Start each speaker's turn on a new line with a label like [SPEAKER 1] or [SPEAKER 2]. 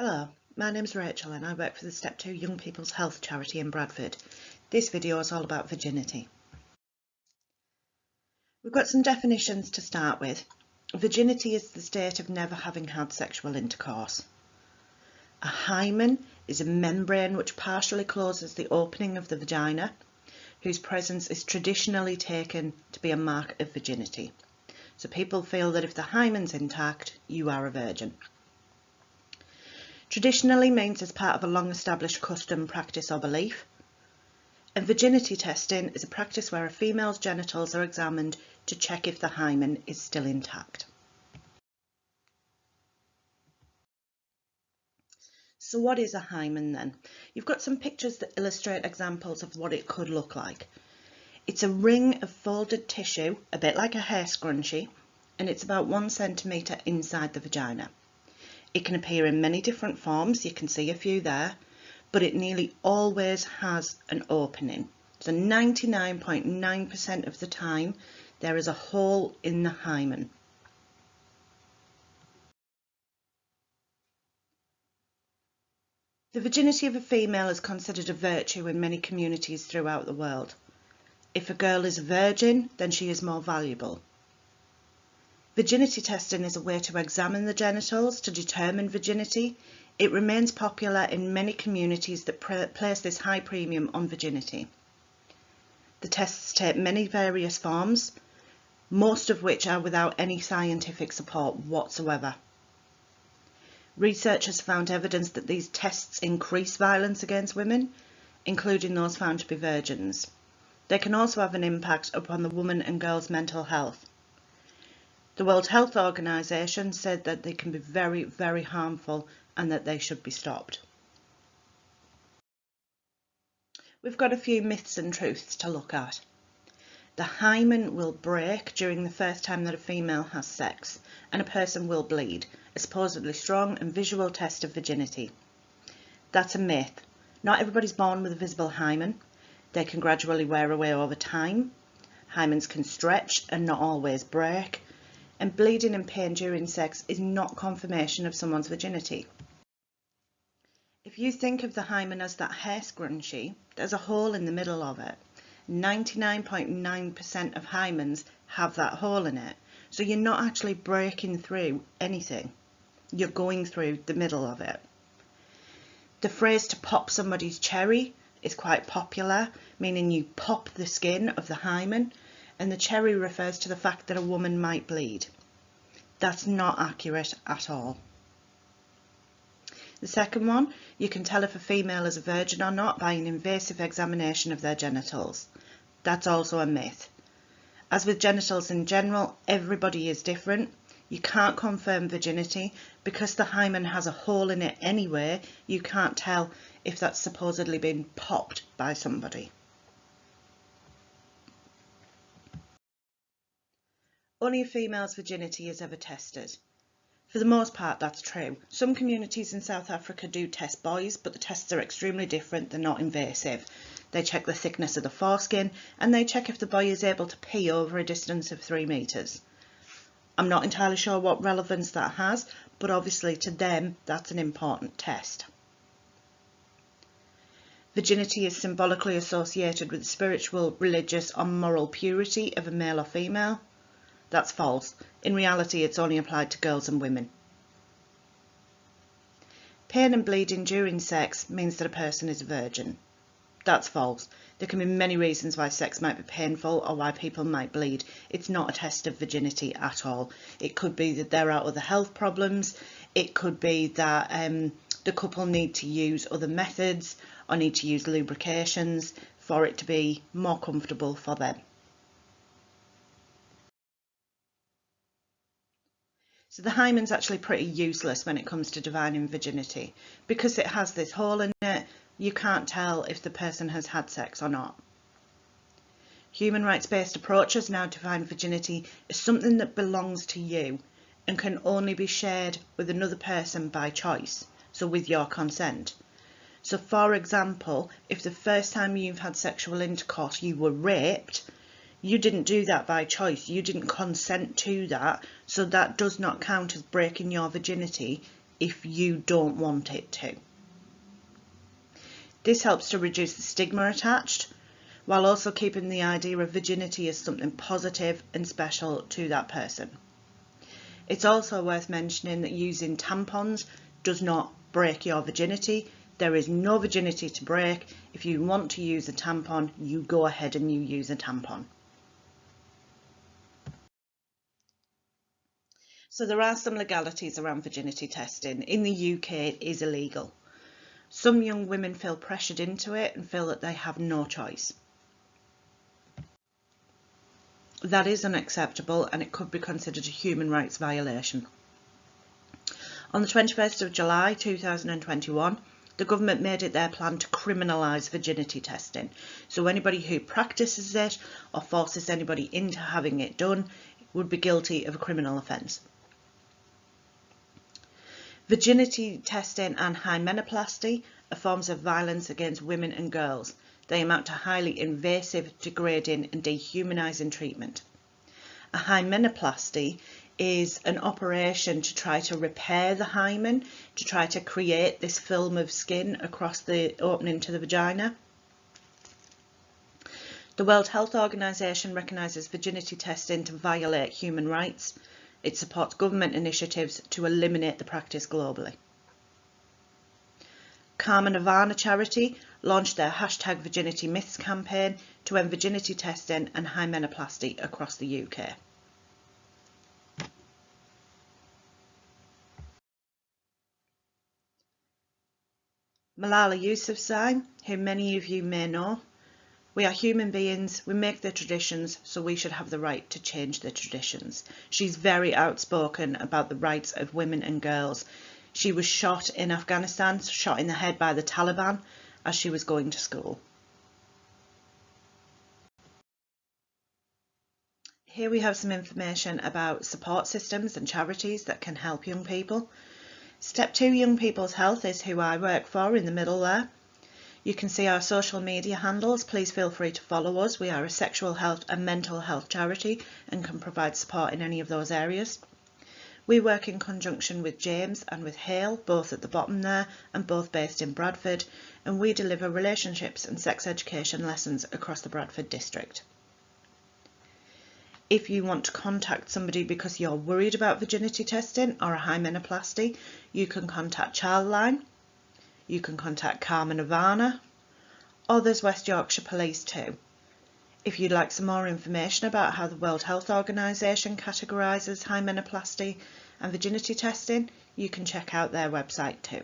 [SPEAKER 1] Hello, my name's Rachel and I work for the Step 2 Young People's Health charity in Bradford. This video is all about virginity. We've got some definitions to start with. Virginity is the state of never having had sexual intercourse. A hymen is a membrane which partially closes the opening of the vagina, whose presence is traditionally taken to be a mark of virginity. So people feel that if the hymen's intact, you are a virgin. Traditionally means as part of a long-established custom, practice or belief. And virginity testing is a practice where a female's genitals are examined to check if the hymen is still intact. So what is a hymen then? You've got some pictures that illustrate examples of what it could look like. It's a ring of folded tissue, a bit like a hair scrunchie, and it's about 1 centimetre inside the vagina. It can appear in many different forms, you can see a few there, but it nearly always has an opening. So 99.9% of the time there is a hole in the hymen. The virginity of a female is considered a virtue in many communities throughout the world. If a girl is a virgin, then she is more valuable. Virginity testing is a way to examine the genitals to determine virginity. It remains popular in many communities that place this high premium on virginity. The tests take many various forms, most of which are without any scientific support whatsoever. Researchers found evidence that these tests increase violence against women, including those found to be virgins. They can also have an impact upon the woman and girl's mental health. The World Health Organization said that they can be very, very harmful and that they should be stopped. We've got a few myths and truths to look at. The hymen will break during the first time that a female has sex, and a person will bleed, a supposedly strong and visual test of virginity. That's a myth. Not everybody's born with a visible hymen. They can gradually wear away over time. Hymens can stretch and not always break. And bleeding and pain during sex is not confirmation of someone's virginity. If you think of the hymen as that hair scrunchie, there's a hole in the middle of it. 99.9% of hymens have that hole in it. So you're not actually breaking through anything. You're going through the middle of it. The phrase to pop somebody's cherry is quite popular, meaning you pop the skin of the hymen, and the cherry refers to the fact that a woman might bleed. That's not accurate at all. The second one, you can tell if a female is a virgin or not by an invasive examination of their genitals. That's also a myth. As with genitals in general, everybody is different. You can't confirm virginity because the hymen has a hole in it anyway. You can't tell if that's supposedly been popped by somebody. Only a female's virginity is ever tested. For the most part, that's true. Some communities in South Africa do test boys, but the tests are extremely different. They're not invasive. They check the thickness of the foreskin and they check if the boy is able to pee over a distance of 3 metres. I'm not entirely sure what relevance that has, but obviously to them that's an important test. Virginity is symbolically associated with the spiritual, religious or moral purity of a male or female. That's false. In reality, it's only applied to girls and women. Pain and bleeding during sex means that a person is a virgin. That's false. There can be many reasons why sex might be painful or why people might bleed. It's not a test of virginity at all. It could be that there are other health problems. It could be that the couple need to use other methods or need to use lubrications for it to be more comfortable for them. So the hymen's actually pretty useless when it comes to divining virginity. Because it has this hole in it, you can't tell if the person has had sex or not. Human rights-based approaches now define virginity as something that belongs to you and can only be shared with another person by choice, so with your consent. So for example, if the first time you've had sexual intercourse you were raped, you didn't do that by choice, you didn't consent to that, so that does not count as breaking your virginity if you don't want it to. This helps to reduce the stigma attached, while also keeping the idea of virginity as something positive and special to that person. It's also worth mentioning that using tampons does not break your virginity. There is no virginity to break. If you want to use a tampon, you go ahead and you use a tampon. So there are some legalities around virginity testing. In the UK, it is illegal. Some young women feel pressured into it and feel that they have no choice. That is unacceptable, and it could be considered a human rights violation. On the 21st of July 2021, the government made it their plan to criminalise virginity testing. So anybody who practices it or forces anybody into having it done would be guilty of a criminal offence. Virginity testing and hymenoplasty are forms of violence against women and girls. They amount to highly invasive, degrading and dehumanising treatment. A hymenoplasty is an operation to try to repair the hymen, to try to create this film of skin across the opening to the vagina. The World Health Organization recognises virginity testing to violate human rights. It supports government initiatives to eliminate the practice globally. Karma Nirvana charity launched their #VirginityMyths campaign to end virginity testing and hymenoplasty across the UK. Malala Yousafzai, who many of you may know. We are human beings, we make the traditions, so we should have the right to change the traditions. She's very outspoken about the rights of women and girls. She was shot in Afghanistan, shot in the head by the Taliban as she was going to school. Here we have some information about support systems and charities that can help young people. Step 2 Young People's Health is who I work for in the middle there. You can see our social media handles. Please feel free to follow us. We are a sexual health and mental health charity and can provide support in any of those areas. We work in conjunction with James and with Hale, both at the bottom there and both based in Bradford, and we deliver relationships and sex education lessons across the Bradford district. If you want to contact somebody because you're worried about virginity testing or a hymenoplasty, you can contact Childline, you can contact Karma Nirvana, or there's West Yorkshire Police too. If you'd like some more information about how the World Health Organization categorises hymenoplasty and virginity testing, you can check out their website too.